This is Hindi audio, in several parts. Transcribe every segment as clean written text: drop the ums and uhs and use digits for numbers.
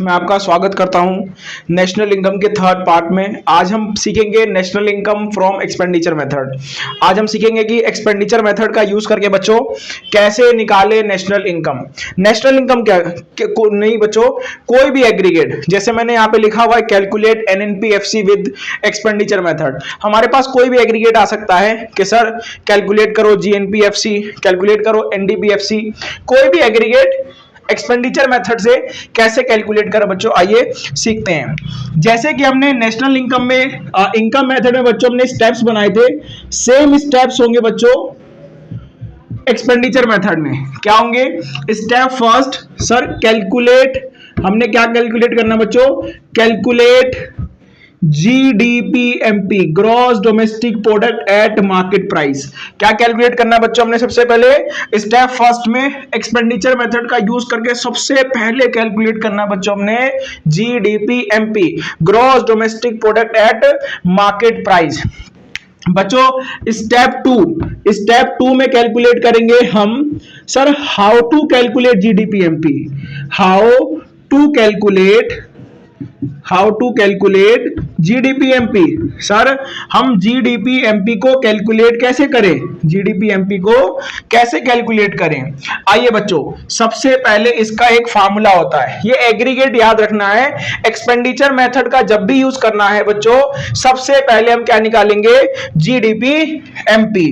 मैं आपका स्वागत करता हूं नेशनल इनकम के थर्ड पार्ट में। आज हम सीखेंगे national income from expenditure method. आज हम सीखेंगे कि एक्सपेंडिचर मेथड का यूज करके बच्चों कैसे निकाले नेशनल इनकम। नेशनल इनकम क्या नहीं बच्चों, कोई भी एग्रीगेट, जैसे मैंने यहाँ पे लिखा हुआ है कैलकुलेट एनएनपीएफसी विद एक्सपेंडिचर मेथड। हमारे पास कोई भी एग्रीगेट आ सकता है कि सर कैलकुलेट करो जीएनपीएफसी, कैलकुलेट करो एनडीपीएफसी, कोई भी एग्रीगेट एक्सपेंडिचर मेथड से कैसे कैलकुलेट करें बच्चों, आइए सीखते हैं। जैसे कि हमने नेशनल इनकम में इनकम मेथड में बच्चों हमने स्टेप्स बनाए थे, सेम स्टेप्स होंगे बच्चों एक्सपेंडिचर मेथड में। क्या होंगे? स्टेप फर्स्ट, सर कैलकुलेट, हमने क्या कैलकुलेट करना बच्चों? Calculate GDPMP, gross domestic product at market price. क्या कैलकुलेट करना है बच्चों हमने? सबसे पहले स्टेप फर्स्ट में एक्सपेंडिचर मेथड का यूज करके सबसे पहले कैलकुलेट करना बच्चों हमने GDPMP, gross domestic product at market price. बच्चों स्टेप टू में कैलकुलेट करेंगे हम, sir how to calculate GDPMP, how to calculate GDPMP. Sir हम जीडीपीएमपी को कैलकुलेट कैसे करें? जीडीपीएमपी को कैसे कैलकुलेट करें? आइए बच्चों, सबसे पहले इसका एक फार्मूला होता है, ये एग्रीगेट याद रखना है। एक्सपेंडिचर मेथड का जब भी यूज करना है बच्चों, सबसे पहले हम क्या निकालेंगे? जीडीपीएमपी।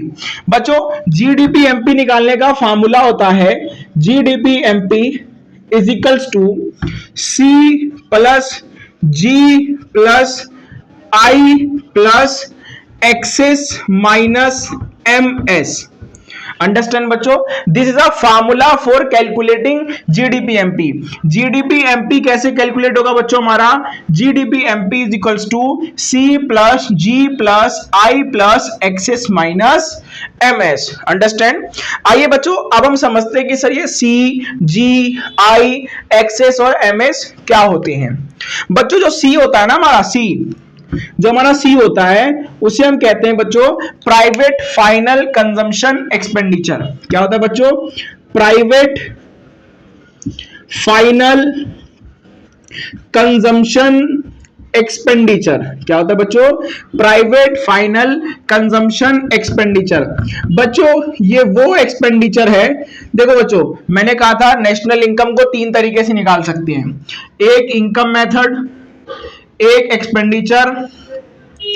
बच्चों जीडीपीएमपी निकालने का फार्मूला होता है GDPMP is equals to C plus G plus I plus access minus M S. Understand बच्चों, this is a formula for calculating GDPMP. GDPMP कैसे कैलकुलेट होगा बच्चों हमारा? GDPMP is equals to C plus G plus I plus access minus M S. Understand? आइए बच्चों अब हम समझते हैं कि सर ये सी, जी, आई, एक्सेस और एम एस क्या होते हैं। बच्चों जो सी होता है ना हमारा, जो हमारा सी होता है उसे हम कहते हैं बच्चों प्राइवेट फाइनल कंजम्पशन एक्सपेंडिचर। क्या होता है बच्चों? Private final consumption expenditure. क्या होता है बच्चों? Private final consumption expenditure. बच्चों ये वो एक्सपेंडिचर है, देखो बच्चों मैंने कहा था नेशनल इनकम को तीन तरीके से निकाल सकते हैं, एक इनकम मेथड, एक एक्सपेंडिचर,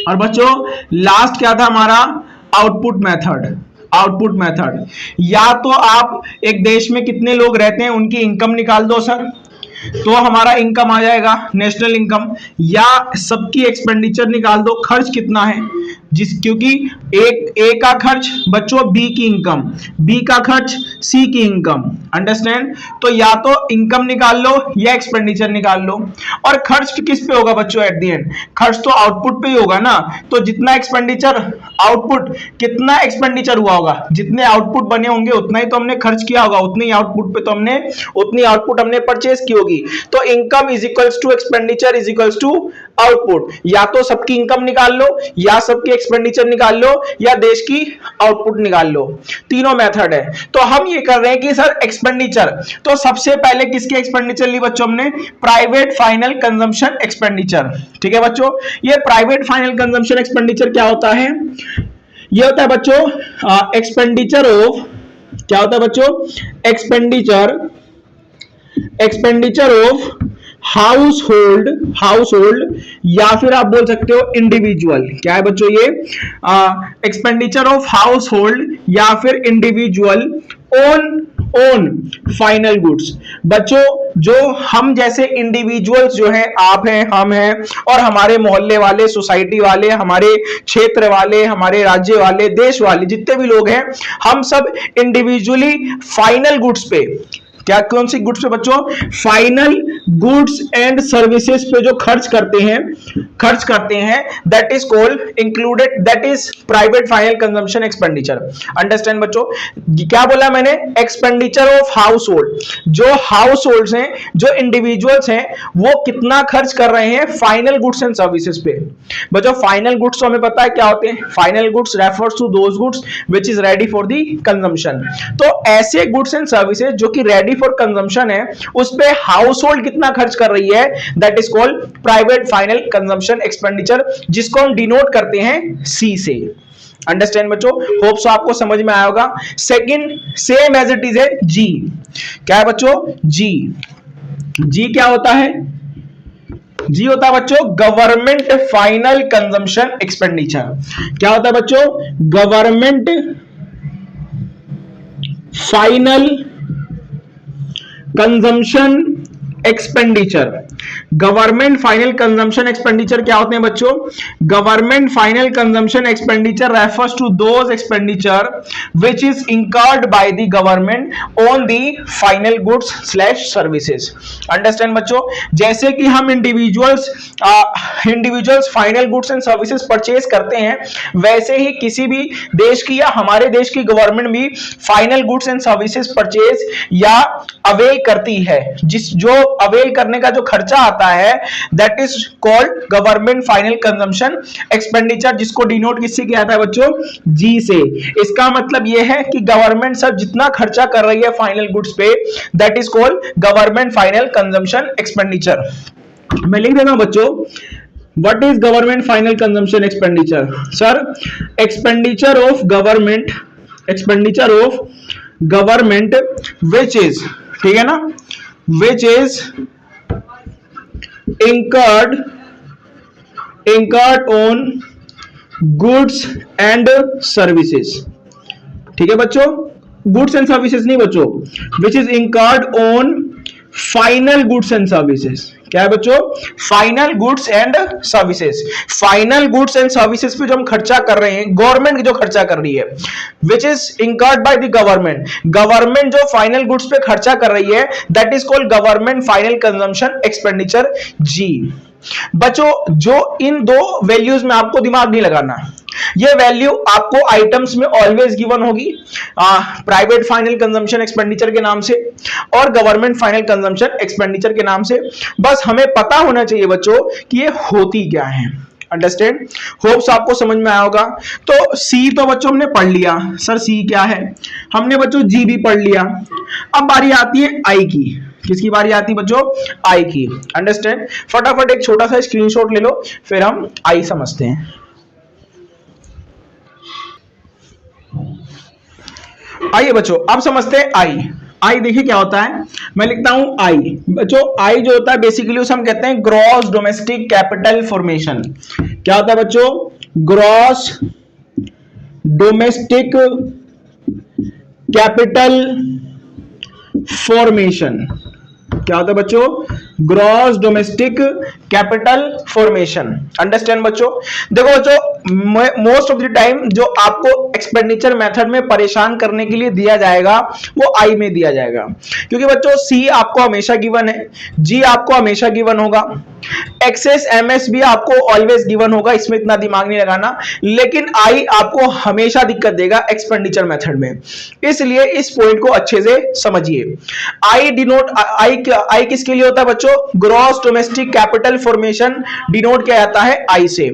और बच्चों लास्ट क्या था हमारा? Output method. या तो आप एक देश में कितने लोग रहते हैं उनकी इनकम निकाल दो सर, तो हमारा इनकम आ जाएगा नेशनल इनकम, या सबकी एक्सपेंडिचर निकाल दो, खर्च कितना है, क्योंकि ए का खर्च बच्चों बी की इनकम, बी का खर्च सी की इनकम। अंडरस्टैंड? तो या तो इनकम निकाल लो या एक्सपेंडिचर निकाल लो। और खर्च किस पे होगा बच्चों? एट द एंड खर्च तो आउटपुट पे ही होगा ना। तो जितना एक्सपेंडिचर आउटपुट, कितना एक्सपेंडिचर हुआ होगा, जितने आउटपुट बने होंगे उतना ही तो हमने खर्च किया होगा, उतनी आउटपुट पे तो हमने उतनी आउटपुट हमने परचेज की होगी। तो income is equals to expenditure is equals to output. या तो सबकी इनकम निकाल लो, या सबकी एक्सपेंडिचर निकाल लो, या देश की आउटपुट निकाल लो, तीनों मेथड है। तो हम ये कर रहे हैं कि सर एक्सपेंडिचर, तो सबसे पहले किसकी एक्सपेंडिचर ली बच्चों हमने? Private final consumption expenditure. ठीक है बच्चों, ये प्राइवेट फाइनल कंजम्पशन एक्सपेंडिचर क्या होता है? ये होता है बच्चों एक्सपेंडिचर ऑफ, क्या होता है बच्चों? एक्सपेंडिचर ऑफ हाउसहोल्ड, या फिर आप बोल सकते हो इंडिविजुअल। क्या है बच्चों ये? एक्सपेंडिचर ऑफ हाउसहोल्ड या फिर इंडिविजुअल ओन फाइनल गुड्स। बच्चों जो हम जैसे इंडिविजुअल्स जो हैं, आप हैं, हम हैं, और हमारे मोहल्ले वाले, सोसाइटी वाले, हमारे क्षेत्र वाले, हमारे राज्य वाले, देश वाले, जितने भी लोग हैं, हम सब इंडिविजुअली फाइनल गुड्स पे, क्या कौन सी गुड्स पे बच्चों? फाइनल गुड्स एंड सर्विसेज पे जो खर्च करते हैं that is called included, that is private final consumption expenditure. Understand बच्चों? क्या बोला मैंने? एक्सपेंडिचर ऑफ हाउसहोल्ड, जो हाउसहोल्ड्स हैं, जो इंडिविजुअल्स हैं, वो कितना खर्च कर रहे हैं फाइनल गुड्स एंड सर्विसेज पे। बच्चों फाइनल गुड्स तो हमें पता है क्या होते हैं, final goods refers to those goods which is ready for the consumption. तो ऐसे गुड्स एंड सर्विसेज जो कि रेडी फॉर कंजम्पशन है उस पे हाउस होल्ड कितना खर्च कर रही है, that is called private final consumption expenditure, जिसको हम डिनोट करते हैं सी से। अंडरस्टैंड बच्चों, होप सो आपको समझ में आया होगा। Second same as it is है जी। क्या है बच्चों, जी। जी क्या होता है, जी होता है बच्चों गवर्नमेंट फाइनल कंजम्पशन एक्सपेंडिचर। क्या होता है बच्चों, government final consumption expenditure. Government final consumption expenditure क्या होते हैं बच्चों, government final consumption expenditure refers to those expenditure which is incurred by the government on the final goods slash services. Understand बच्चों, जैसे कि हम individuals final goods and services purchase करते हैं, वैसे ही किसी भी देश की या हमारे देश की गवर्नमेंट भी final goods and services purchase या अवेल करती है। जो अवेल करने का जो खर्चा आता है that is called government final consumption expenditure, जिसको डिनोट किससे किया जाता है बच्चों, जी से। इसका मतलब यह है कि गवर्नमेंट सब जितना खर्चा कर रही है फाइनल गुड्स पे that is called government final consumption expenditure. मैं लिख देता हूं बच्चों, what is government final consumption expenditure? Sir, expenditure of government which is, ठीक है ना, which is incurred on goods and services। ठीक है बच्चों, गुड्स एंड सर्विसेज नहीं बच्चों, विच is incurred on final goods and services. क्या है बच्चों, final goods and services. Final goods and services पे जो हम खर्चा कर रहे हैं, गवर्नमेंट जो खर्चा कर रही है, which is incurred by the government. Government जो फाइनल गुड्स पे खर्चा कर रही है that is called government final consumption expenditure G. बच्चों, जो इन दो वैल्यूज में आपको दिमाग नहीं लगाना, ये वैल्यू आपको आइटम्स में ऑलवेज गिवन होगी, प्राइवेट फाइनल कंजम्पशन एक्सपेंडिचर के नाम से और गवर्नमेंट फाइनल कंजम्पशन एक्सपेंडिचर के नाम से। बस हमें पता होना चाहिए बच्चों कि ये होती क्या है। अंडरस्टैंड, होप्स आपको समझ में आया होगा। तो सी तो बच्चों हमने पढ़ लिया, सर सी क्या है, हमने बच्चों जी भी पढ़ लिया। अब बारी आती है आई की। किसकी बारी आती है बच्चों, आई की। अंडरस्टैंड, फटाफट एक छोटा सा स्क्रीनशॉट ले लो, फिर हम आई समझते हैं। आइए बच्चों अब समझते हैं आई। आई देखिए क्या होता है, मैं लिखता हूं आई। बच्चों आई जो होता है बेसिकली उसे हम कहते हैं ग्रॉस डोमेस्टिक कैपिटल फॉर्मेशन। क्या होता है बच्चों, ग्रॉस डोमेस्टिक कैपिटल फॉर्मेशन। क्या होता है बच्चों, gross domestic capital formation. Understand बच्चों, देखो बच्चों मोस्ट ऑफ द टाइम जो आपको एक्सपेंडिचर मेथड में परेशान करने के लिए दिया जाएगा वो आई में दिया जाएगा, क्योंकि बच्चों सी आपको हमेशा गिवन है, जी आपको हमेशा गिवन होगा, एक्सेस एमएस भी आपको ऑलवेज गिवन होगा, इसमें इतना दिमाग नहीं लगाना। लेकिन आई आपको हमेशा दिक्कत देगा एक्सपेंडिचर मेथड में, इसलिए इस पॉइंट को अच्छे से समझिए। आई डिनोट आई किसके लिए होता है बच्चों, gross domestic capital formation denote किया जाता है आई से।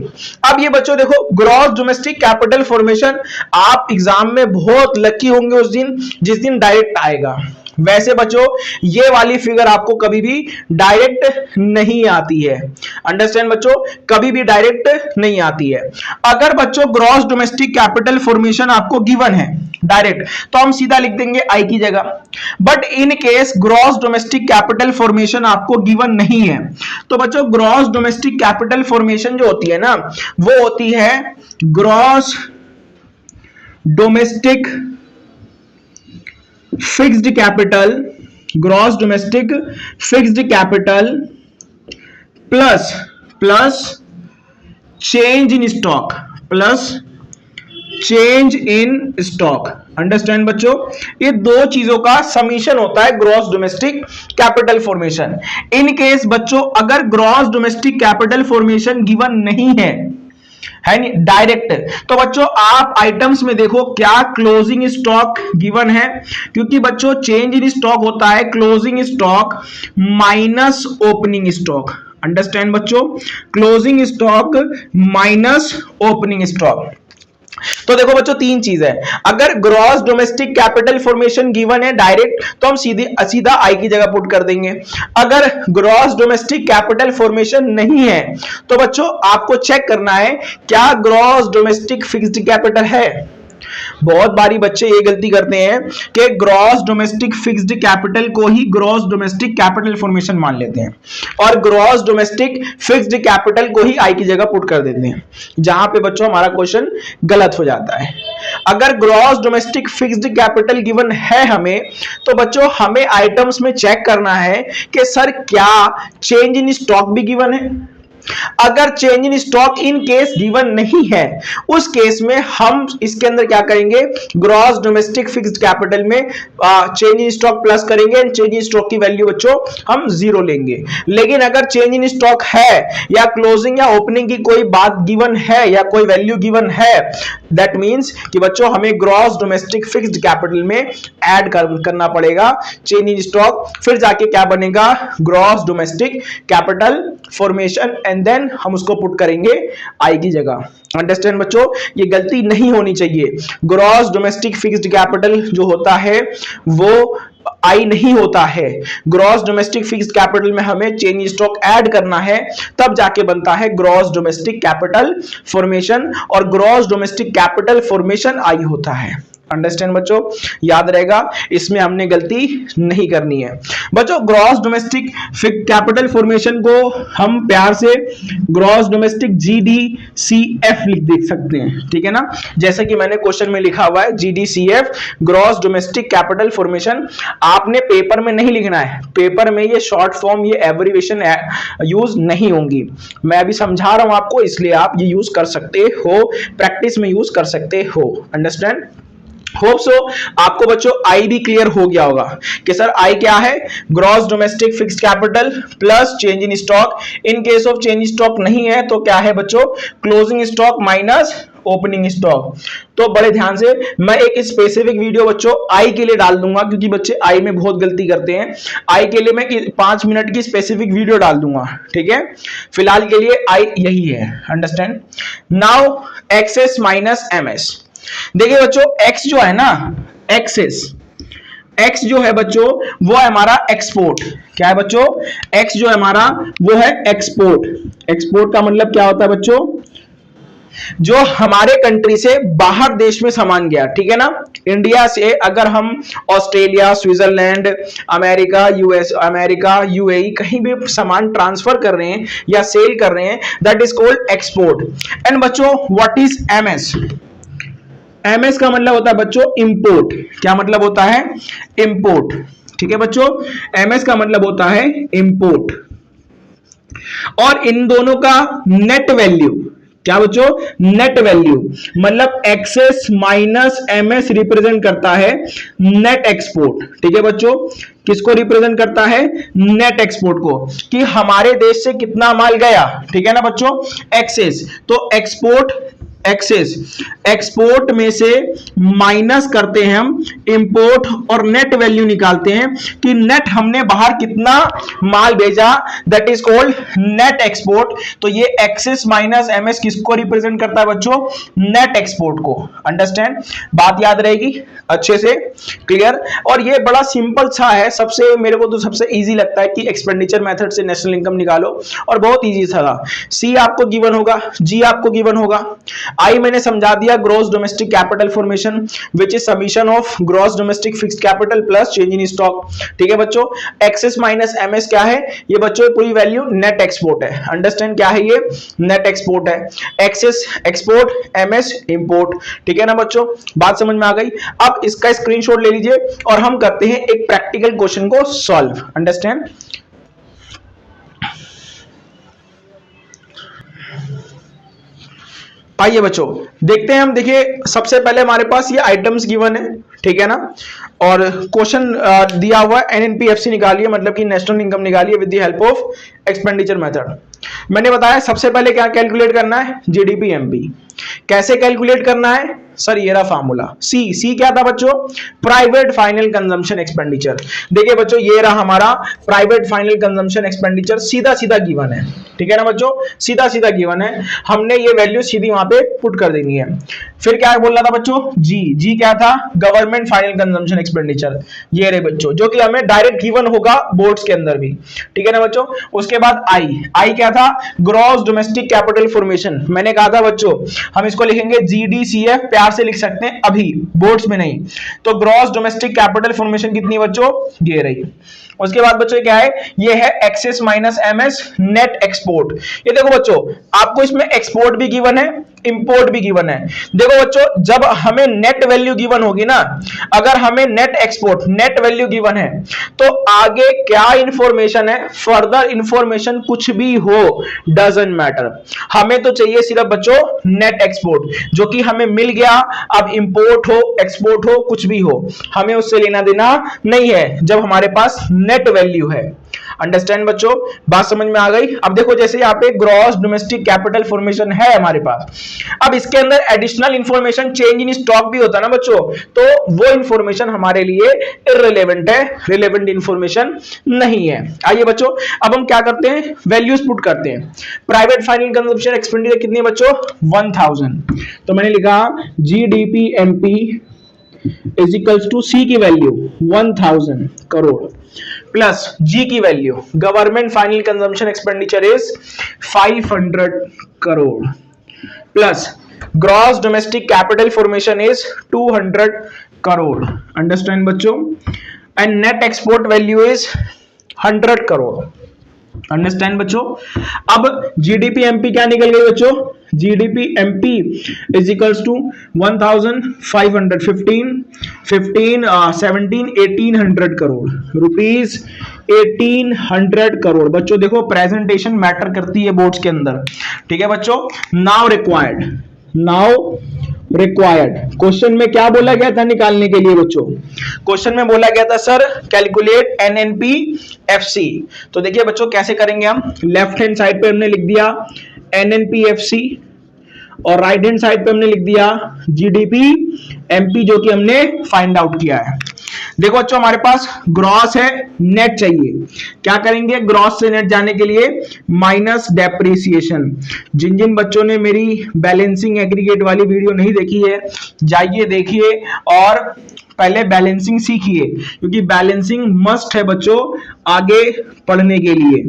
अब ये बच्चों देखो, ग्रॉस डोमेस्टिक कैपिटल फॉर्मेशन आप एग्जाम में बहुत लकी होंगे उस दिन जिस दिन डायरेक्ट आएगा। वैसे बच्चों ये वाली फिगर आपको कभी भी डायरेक्ट नहीं आती है। अंडरस्टैंड बच्चों, कभी भी डायरेक्ट नहीं आती है। अगर बच्चों ग्रॉस डोमेस्टिक कैपिटल फॉर्मेशन आपको गिवन है डायरेक्ट, तो हम सीधा लिख देंगे आई की जगह। But in case gross domestic capital formation आपको गिवन नहीं है, तो बच्चों ग्रॉस डोमेस्टिक कैपिटल फॉर्मेशन जो होती है ना, वो होती है gross domestic fixed capital, gross domestic fixed capital plus change in stock, plus change in stock. Understand बच्चों, ये दो चीजों का समीशन होता है gross domestic capital formation. In case बच्चों अगर gross domestic capital formation given नहीं है नहीं डायरेक्ट, तो बच्चों आप आइटम्स में देखो क्या क्लोजिंग स्टॉक गिवन है, क्योंकि बच्चों चेंज इन स्टॉक होता है closing stock minus opening stock. Understand बच्चों, closing stock minus opening stock. तो देखो बच्चों तीन चीज है, अगर gross domestic capital formation given है डायरेक्ट तो हम सीधा आई की जगह पुट कर देंगे। अगर ग्रॉस डोमेस्टिक कैपिटल फॉर्मेशन नहीं है तो बच्चों आपको चेक करना है क्या ग्रॉस डोमेस्टिक फिक्स्ड कैपिटल है। बहुत बारी बच्चे ये गलती करते हैं कि ग्रॉस डोमेस्टिक फिक्स्ड कैपिटल को ही ग्रॉस डोमेस्टिक कैपिटल फॉर्मेशन मान लेते हैं और ग्रॉस डोमेस्टिक फिक्स्ड कैपिटल को ही आई की जगह पुट कर देते हैं, जहां पे बच्चों हमारा क्वेश्चन गलत हो जाता है। अगर gross domestic fixed capital given है हमें, तो बच्चों हमें आइटम्स में चेक करना है कि सर क्या चेंज इन स्टॉक भी गिवन है। अगर change in stock in case given नहीं है, उस केस में हम इसके अंदर क्या करेंगे, ग्रॉस डोमेस्टिक फिक्स्ड कैपिटल में चेंज इन स्टॉक प्लस करेंगे एंड चेंज इन स्टॉक की वैल्यू बच्चों हम 0 लेंगे। लेकिन अगर चेंज इन स्टॉक है या क्लोजिंग या ओपनिंग की कोई बात गिवन है या कोई वैल्यू गिवन है, दैट मींस कि बच्चों हमें ग्रॉस डोमेस्टिक फिक्स्ड कैपिटल में ऐड करना पड़ेगा चेंज इन स्टॉक, फिर जाके क्या बनेगा gross domestic capital formation and then हम उसको पुट करेंगे आई की जगह। अंडरस्टैंड बच्चों, ये गलती नहीं होनी चाहिए। ग्रॉस डोमेस्टिक फिक्स्ड कैपिटल जो होता है वो आई नहीं होता है। ग्रॉस डोमेस्टिक फिक्स्ड कैपिटल में हमें चेंज स्टॉक ऐड करना है, तब जाके बनता है ग्रॉस डोमेस्टिक कैपिटल फॉर्मेशन, और ग्रॉस डोमेस्टिक कैपिटल फॉर्मेशन आई होता है। अंडरस्टैंड बच्चों, याद रहेगा, इसमें हमने गलती नहीं करनी है। बच्चों ग्रॉस डोमेस्टिक कैपिटल फॉर्मेशन को हम प्यार से ग्रॉस डोमेस्टिक GDCF देख सकते हैं, ठीक है ना, जैसा कि मैंने क्वेश्चन में लिखा हुआ है GDCF gross domestic capital formation. आपने पेपर में नहीं लिखना है, पेपर में ये शॉर्ट फॉर्म ये एब्रिविएशन यूज नहीं होंगी। मैं अभी समझा रहा हूं आपको, इसलिए आप ये यूज कर सकते हो, प्रैक्टिस में यूज कर सकते हो। अंडरस्टैंड, होप सो आपको बच्चों आई भी क्लियर हो गया होगा कि सर आई क्या है, gross domestic fixed capital plus change in stock. In case of change stock नहीं है तो क्या है बच्चों, closing stock minus opening stock. तो बड़े ध्यान से मैं एक स्पेसिफिक वीडियो बच्चों आई के लिए डाल दूंगा, क्योंकि बच्चे आई में बहुत गलती करते हैं। आई के लिए मैं 5 मिनट की स्पेसिफिक वीडियो डाल दूंगा, ठीक है। फिलहाल के लिए आई यही है। Understand now, excess minus MS. देखिए बच्चों x जो है ना, x जो है बच्चों वो है हमारा एक्सपोर्ट। क्या है बच्चों, x जो है हमारा वो है एक्सपोर्ट। एक्सपोर्ट का मतलब क्या होता है बच्चों, जो हमारे कंट्री से बाहर देश में सामान गया, ठीक है ना। इंडिया से अगर हम ऑस्ट्रेलिया, स्विट्जरलैंड, अमेरिका, यूएई कहीं भी सामान ट्रांसफर कर रहे हैं या सेल कर रहे हैं, that is called export. And बच्चों व्हाट इज एमएस, एमएस का मतलब होता है बच्चों इंपोर्ट। क्या मतलब होता है, इंपोर्ट, ठीक है बच्चों, एमएस का मतलब होता है इंपोर्ट। और इन दोनों का नेट वैल्यू क्या बच्चों, नेट वैल्यू मतलब एक्सेस माइनस एमएस रिप्रेजेंट करता है नेट एक्सपोर्ट, ठीक है बच्चों। किसको रिप्रेजेंट करता है, नेट एक्सपोर्ट को, कि हमारे देश से कितना माल गया, ठीक है ना बच्चों। एक्सेस तो एक्सपोर्ट, एक्सेस एक्सपोर्ट में से माइनस करते हैं हम इंपोर्ट और नेट वैल्यू निकालते हैं कि नेट हमने बाहर कितना माल भेजा, that is called net export. तो ये एक्सेस माइनस एमएस किसको रिप्रेजेंट करता है बच्चों, नेट एक्सपोर्ट को। अंडरस्टैंड, बात याद रहेगी अच्छे से, क्लियर। और ये बड़ा सिंपल सा है, सबसे मेरे को तो सबसे इजी लगता है कि एक्सपेंडिचर मेथड से नेशनल इनकम निकालो, और बहुत इजी था। सी आपको गिवन होगा, जी आपको गिवन होगा, आई मैंने समझा दिया gross domestic capital formation which is summation of gross domestic fixed capital plus change in stock, ठीक है बच्चों। एक्सेस माइनस एमएस क्या है, ये बच्चों पूरी वैल्यू नेट एक्सपोर्ट है। अंडरस्टैंड, क्या है ये, नेट एक्सपोर्ट है। एक्सेस एक्सपोर्ट, एमएस इंपोर्ट, ठीक है ना बच्चों, बात समझ में आ गई। अब इसका स्क्रीनशॉट ले लीजिए और हम करते हैं एक प्रैक्टिकल क्वेश्चन को सॉल्व। अंडरस्टैंड, आइए बच्चों देखते हैं हम। देखिए सबसे पहले हमारे पास ये आइटम्स गिवन है, ठीक है ना, और क्वेश्चन दिया हुआ है एनएनपीएफसी निकालिए, मतलब कि नेशनल इनकम निकालिए with the help of expenditure method. मैंने बताया सबसे पहले क्या कैलकुलेट करना है, जीडीपी एमपी। कैसे कैलकुलेट करना है, सर ये रहा फार्मूला, सी क्या था बच्चों, प्राइवेट फाइनल कंजम्पशन एक्सपेंडिचर। देखिए बच्चों ये रहा हमारा प्राइवेट फाइनल कंजम्पशन एक्सपेंडिचर, सीधा सीधा गिवन है, ठीक है ना बच्चों, सीधा सीधा गिवन है, हमने ये वैल्यू सीधी वहां पे पुट कर देनी है। फिर क्या बोलना था बच्चों, जी क्या था, गवर्नमेंट फाइनल कंजम्पशन एक्सपेंडिचर, ये रहे बच्चों, जो कि हमें डायरेक्ट गिवन होगा बोर्ड्स के अंदर भी, ठीक है ना बच्चों। उसके बाद आई क्या था, ग्रॉस डोमेस्टिक कैपिटल फॉर्मेशन। मैंने कहा था बच्चों हम इसको लिखेंगे जीडीसीएफ, प्यार से लिख सकते हैं अभी, बोर्ड्स में नहीं। तो ग्रॉस डोमेस्टिक कैपिटल फॉर्मेशन कितनी बच्चों, ये रही। उसके बाद बच्चों क्या है, ये है excess minus MS net export. ये देखो बच्चों आपको इसमें एक्सपोर्ट भी गिवन है, इंपोर्ट भी गिवन है। देखो बच्चों जब हमें नेट वैल्यू गिवन होगी ना, अगर हमें net export net value given है तो आगे क्या इंफॉर्मेशन है, फर्दर इंफॉर्मेशन कुछ भी हो डजंट मैटर, हमें तो चाहिए सिर्फ बच्चों नेट एक्सपोर्ट, जो कि हमें मिल गया। अब इंपोर्ट हो एक्सपोर्ट हो कुछ भी हो, हमें उससे लेना देना नहीं है जब हमारे पास नेट वैल्यू है। अंडरस्टैंड बच्चों, बात समझ में आ गई। अब देखो जैसे यहाँ पे ग्रॉस डोमेस्टिक कैपिटल फॉर्मेशन है हमारे पास, अब इसके अंदर additional information change in stock भी होता है ना बच्चों, तो वो इंफॉर्मेशन हमारे लिए इररिलेवेंट है, रिलेवेंट इंफॉर्मेशन नहीं है। आइए बच्चों अब हम क्या करते हैं, वैल्यूज पुट करते हैं। प्राइवेट फाइनल कंजम्पशन एक्सपेंडिचर कितनी है बच्चों, 1000। तो मैंने लिखा GDP MP is equals to C की वैल्यू 1000 करोड़ प्लस जी की value government final consumption expenditure is 500 crore plus gross domestic capital formation is 200 crore. Understand बच्चों, and net export value is 100 crore. Understand बच्चों। अब जीडीपी एमपी क्या निकल गई बच्चों, GDP MP is equals to 1800 crore rupees, 1800 crore. बच्चों देखो प्रेजेंटेशन मैटर करती है बोर्ड्स के अंदर, ठीक है बच्चों। नाउ रिक्वायर्ड क्वेश्चन में क्या बोला गया था निकालने के लिए बच्चों, क्वेश्चन में बोला गया था सर कैलकुलेट एनएनपी एफसी। तो देखिए बच्चों कैसे करेंगे हम, लेफ्ट हैंड साइड पे हमने लिख दिया एनएनपी एफसी और राइट हैंड साइड पे हमने लिख दिया जीडीपी एमपी, जो कि हमने फाइंड आउट किया है। देखो बच्चों हमारे पास ग्रॉस है, नेट चाहिए, क्या करेंगे, ग्रॉस से नेट जाने के लिए माइनस डेप्रिसिएशन। जिन जिन बच्चों ने मेरी बैलेंसिंग एग्रीगेट वाली वीडियो नहीं देखी है जाइए देखिए और पहले बैलेंसिंग सीखिए, क्योंकि बैलेंसिंग मस्ट है बच्चों आगे पढ़ने के लिए।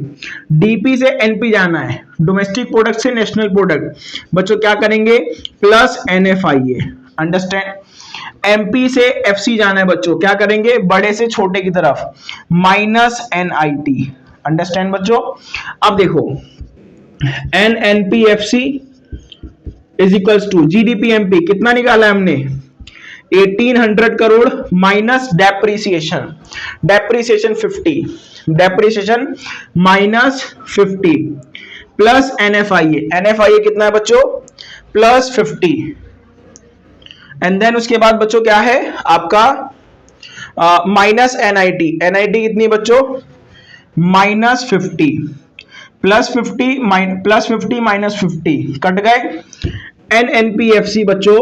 डीपी से एनपी जाना है, डोमेस्टिक प्रोडक्ट से नेशनल प्रोडक्ट। बच्चों क्या करेंगे, प्लस एनएफआईए। अंडरस्टैंड। एमपी से एफसी जाना है बच्चों, क्या करेंगे, बड़े से छोटे की तरफ, माइनस एनआईटी। अंडरस्टैंड बच्चों। अब देखो NNPFC is equals to GDP MP कितना निकाला है हमने, 1800 crore minus depreciation, depreciation 50, depreciation minus 50 plus NFIA, NFIA कितना है बच्चों, प्लस 50। एंड देन उसके बाद बच्चों क्या है आपका माइनस एनआईटी, एनआईटी कितनी बच्चों, माइनस 50 प्लस 50 माइनस 50 कट गए। एनएनपीएफसी बच्चों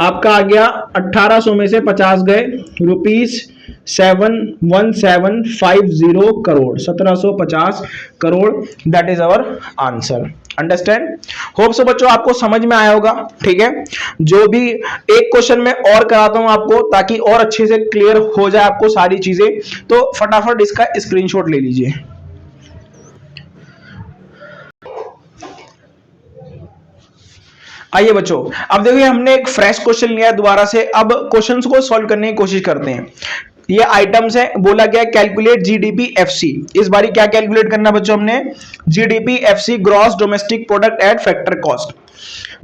आपका आ गया 1800 में से 50 गए, rupees 1750 crore, 1750 crore. That is our answer. Understand. Hope so बच्चों आपको समझ में आया होगा, ठीक है। जो भी एक क्वेश्चन में और कराता हूं आपको ताकि और अच्छे से क्लियर हो जाए आपको सारी चीजें, तो फटाफट इसका स्क्रीनशॉट ले लीजिए। आइए बच्चों अब देखिए हमने एक फ्रेश क्वेश्चन लिया है दोबारा से, अब क्वेश्चंस को सॉल्व करने की कोशिश करते हैं। ये आइटम्स है, बोला गया कैलकुलेट जीडीपी एफसी। इस बारी क्या कैलकुलेट करना बच्चों हमने, GDP FC gross domestic product eight factor cost.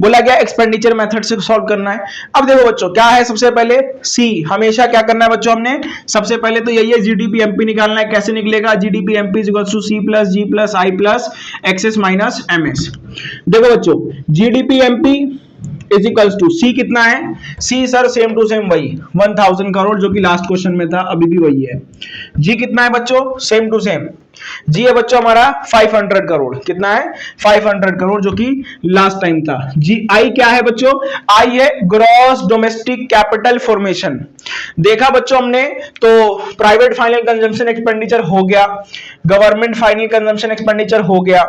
बोला गया एक्सपेंडिचर मेथड से सॉल्व करना है। अब देखो बच्चों क्या है, सबसे पहले सी, हमेशा क्या करना है बच्चों हमने, सबसे पहले तो यही है जीडीपी एमपी निकालना है। कैसे निकलेगा, GDP MP is equals to C plus G plus I plus X S minus MS. देखो बच्चों GDP MP is equals to C कितना है, C sir same to same वही 1000 करोड़ जो कि लास्ट क्वेश्चन में था, अभी भी वही है। जी कितना है बच्चों, सेम टू सेम जी है बच्चों हमारा 500 करोड़। कितना है? 500 करोड़, जो कि लास्ट टाइम था। जी आई क्या है बच्चों? आई है ग्रॉस डोमेस्टिक कैपिटल फॉर्मेशन। देखा बच्चों हमने, तो प्राइवेट फाइनल कंजम्पशन एक्सपेंडिचर हो गया, गवर्नमेंट फाइनल कंजम्पशन एक्सपेंडिचर हो गया।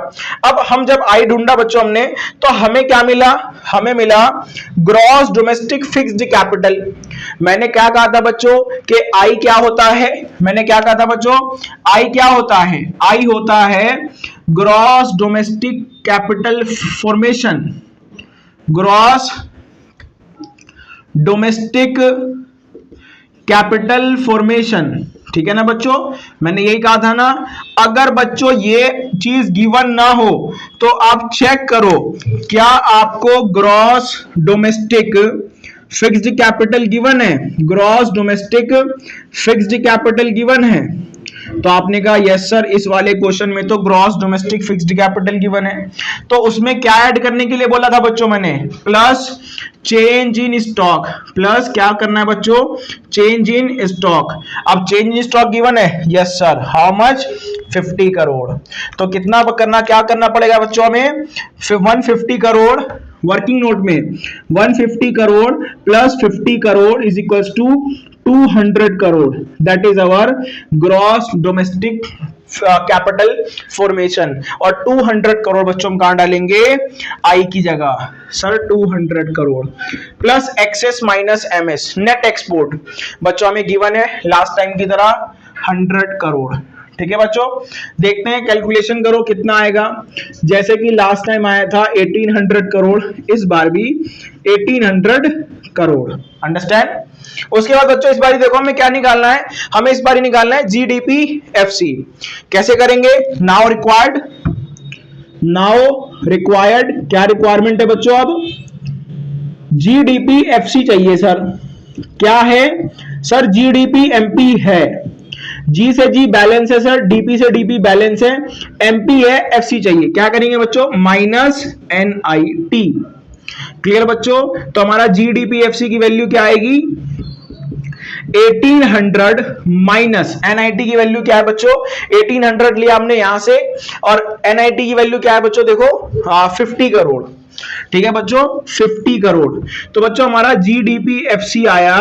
अब हम जब आई ढूंढा बच्चों हमने, तो हमें क्या मिला? हमें मिला ग्रॉस डोमेस्टिक फिक्स्ड कैपिटल। मैंने क्या कहा था बच्चों कि आई क्या होता है? मैंने क्या कहा था बच्चों? आई क्या होता है? आई होता है gross domestic capital formation, gross domestic capital formation. ठीक है ना बच्चों? मैंने यही कहा था ना। अगर बच्चों ये चीज गिवन ना हो तो आप चेक करो, क्या आपको gross domestic fixed capital given है? Gross domestic fixed capital given है? तो आपने कहा यस सर, इस वाले क्वेश्चन में तो gross domestic fixed capital given है। तो उसमें क्या ऐड करने के लिए बोला था बच्चों मैंने? Plus change in stock. Plus क्या करना है बच्चों? Change in stock. अब चेंज इन स्टॉक गिवन है? Yes sir. How much? 50 crore. तो कितना करना, क्या करना पड़ेगा बच्चों हमें? 150 करोड़ वर्किंग नोट में 150 crore plus 50 crore is equals to 200 crore. That is our gross domestic capital formation. और 200 करोड़ बच्चों हम कहां डालेंगे? आई की जगह। Sir 200 crore plus access minus MS net export बच्चों हमें गिवन है लास्ट टाइम की तरह 100 करोड़। ठीक है बच्चों, देखते हैं कैलकुलेशन करो कितना आएगा। जैसे कि लास्ट टाइम आया था 1800 करोड़, इस बार भी 1800 करोड़। अंडरस्टैंड? उसके बाद बच्चों इस बार देखो हमें क्या निकालना है? हमें इस बार निकालना है जीडीपी एफसी। कैसे करेंगे? नाउ रिक्वायर्ड क्या रिक्वायरमेंट है बच्चों? अब जीडीपी एफसी चाहिए सर। क्या है सर? जीडीपी एमपी है। जी से जी बैलेंस है सर, डीपी से डीपी बैलेंस है, एमपी है, एफसी चाहिए। क्या करेंगे बच्चों? Minus NIT. क्लियर बच्चों? तो हमारा जीडीपी एफसी की वैल्यू क्या आएगी? 1800 माइनस एनआईटी की वैल्यू क्या है बच्चों? 1800 लिया हमने यहां से, और एनआईटी की वैल्यू क्या है बच्चों? देखो 50 करोड़। ठीक है बच्चों, 50 करोड़। तो बच्चों हमारा जीडीपी एफसी आया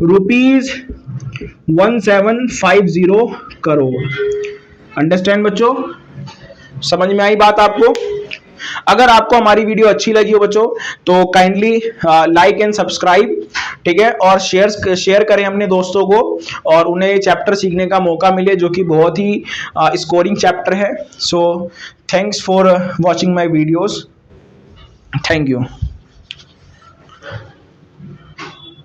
₹1750 करोड़। अंडरस्टैंड बच्चों? समझ में आई बात आपको? अगर आपको हमारी वीडियो अच्छी लगी हो बच्चों तो काइंडली लाइक एंड सब्सक्राइब, ठीक है, और शेयर करें अपने दोस्तों को, और उन्हें चैप्टर सीखने का मौका मिले जो कि बहुत ही स्कोरिंग चैप्टर है। So thanks for watching my videos. Thank you.